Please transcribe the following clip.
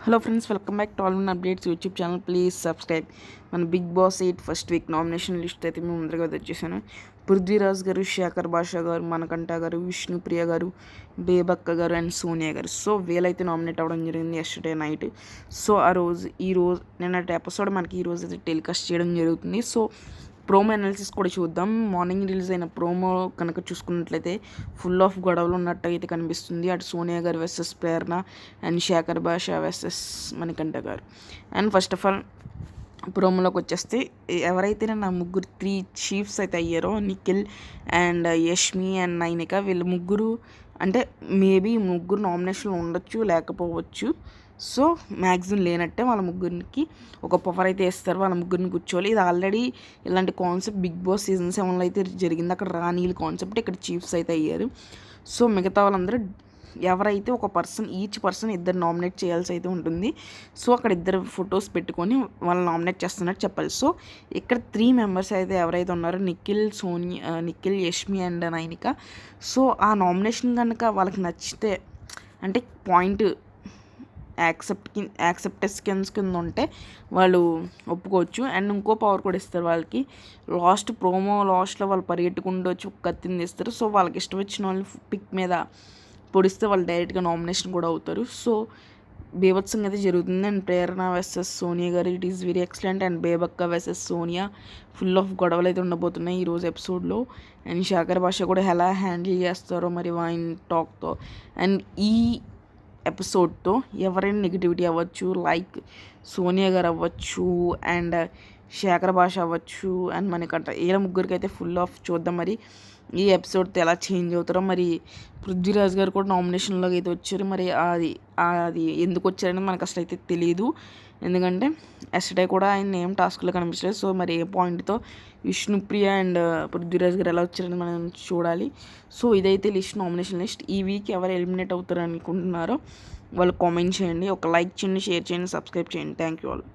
Hello friends, welcome back to all in updates YouTube channel. Please subscribe. మన Bigg Boss 8 first week nomination list అయితే మేము ముందరగా వచ్చేసాను. పృథ్వీరాజ్ గారు, శేఖర్ భాషా గారు, మనకంఠ గారు, విష్ణుప్రియ గారు, బేబక్క గారు అండ్ సోనియా గారు. సో వీళ్ళైతే నామినేట్ అవ్వడం జరిగింది ఎస్టర్డే నైట్. సో ఈరోజు నిన్నటి ఎపిసోడ్ మనకి ఈరోజు అయితే టెలికాస్ట్ చేయడం జరుగుతుంది. సో ప్రోమో అనాలిసిస్ కూడా చూద్దాం. మార్నింగ్ రిలీజ్ అయిన ప్రోమో కనుక చూసుకున్నట్లయితే ఫుల్ ఆఫ్ గొడవలు ఉన్నట్టు అయితే కనిపిస్తుంది. అటు సోనియా గారు వర్సెస్ ప్రేరణ అండ్ శేఖర్ భాషా వర్సెస్ మణికంఠ గారు. అండ్ ఫస్ట్ ఆఫ్ ఆల్ ప్రోమోలోకి వచ్చేస్తే ఎవరైతే నా ముగ్గురు 3 చీఫ్స్ అయితే అయ్యారో, నిఖిల్ అండ్ యష్మి అండ్ నైనిక, వీళ్ళు ముగ్గురు అంటే మేబీ ముగ్గురు నామినేషన్లు ఉండొచ్చు లేకపోవచ్చు. సో మ్యాక్సిమం లేనట్టే వాళ్ళ ముగ్గురికి ఒక పవర్ అయితే వేస్తారు, వాళ్ళ ముగ్గురిని కూర్చోవాలి. ఇది ఆల్రెడీ ఇలాంటి కాన్సెప్ట్ బిగ్ బాస్ సీజన్ 7లో అయితే జరిగింది. అక్కడ రాణీల కాన్సెప్ట్ ఇక్కడ చీఫ్స్ అయితే అయ్యారు. సో మిగతా వాళ్ళందరూ ఎవరైతే ఒక ఈచ్ పర్సన్ ఇద్దరు నామినేట్ చేయాల్సి అయితే ఉంటుంది. సో అక్కడ ఇద్దరు ఫొటోస్ పెట్టుకొని వాళ్ళు నామినేట్ చేస్తున్నట్టు చెప్పాలి. సో ఇక్కడ 3 మెంబర్స్ అయితే ఎవరైతే ఉన్నారో నిఖిల్, యష్మి అండ్ నైనిక. సో ఆ నామినేషన్ కనుక వాళ్ళకి నచ్చితే అంటే పాయింట్ యాక్సెప్టెన్స్ కింద ఉంటే వాళ్ళు ఒప్పుకోవచ్చు. అండ్ ఇంకో పవర్ కూడా ఇస్తారు వాళ్ళకి. లాస్ట్లో వాళ్ళు పరిగెట్టుకుంటూ వచ్చి కత్తిని తీస్తారు. సో వాళ్ళకి ఇష్టం వచ్చిన వాళ్ళు పిక్ మీద పొడిస్తే వాళ్ళు డైరెక్ట్గా నామినేషన్ కూడా అవుతారు. సో బీభత్సంగా అయితే జరుగుతుంది. అండ్ ప్రేరణ వర్సెస్ సోనియా గారు, it is very excellent. And Bebakka versus Sonia, full of గొడవలు అయితే ఉండబోతున్నాయి ఈరోజు ఎపిసోడ్లో. అండ్ శేఖర్ భాష కూడా ఎలా హ్యాండిల్ చేస్తారో మరి వైన్ టాక్తో. అండ్ ఈ ఎపిసోడ్తో ఎవరైనా నెగిటివిటీ అవ్వచ్చు, లైక్ సోనియా గారు అవ్వచ్చు అండ్ శేఖర్ భాష అవ్వచ్చు అండ్ మణికంఠ, వీళ్ళ ముగ్గురికి అయితే ఫుల్ ఆఫ్ చూద్దాం మరి ఈ ఎపిసోడ్తో ఎలా చేంజ్ అవుతారో. మరి పృథ్వీరాజ్ గారు కూడా నామినేషన్లోకి అయితే వచ్చారు. మరి అది ఎందుకు వచ్చారని మనకు అసలు అయితే తెలియదు. ఎందుకంటే ఎస్టర్డే కూడా ఆయన ఏం టాస్క్లో కనిపించలేదు. సో మరి ఏ పాయింట్తో విష్ణుప్రియ అండ్ పృథ్వీరాజ్ గారు ఎలా వచ్చారని మనం చూడాలి. సో ఇదైతే నామినేషన్ లిస్ట్. ఈ వీక్ ఎవరు ఎలిమినేట్ అవుతారు అనుకుంటున్నారో వాళ్ళు కామెంట్ చేయండి, ఒక లైక్ చేయండి, షేర్ చేయండి, సబ్స్క్రైబ్ చేయండి. Thank you all.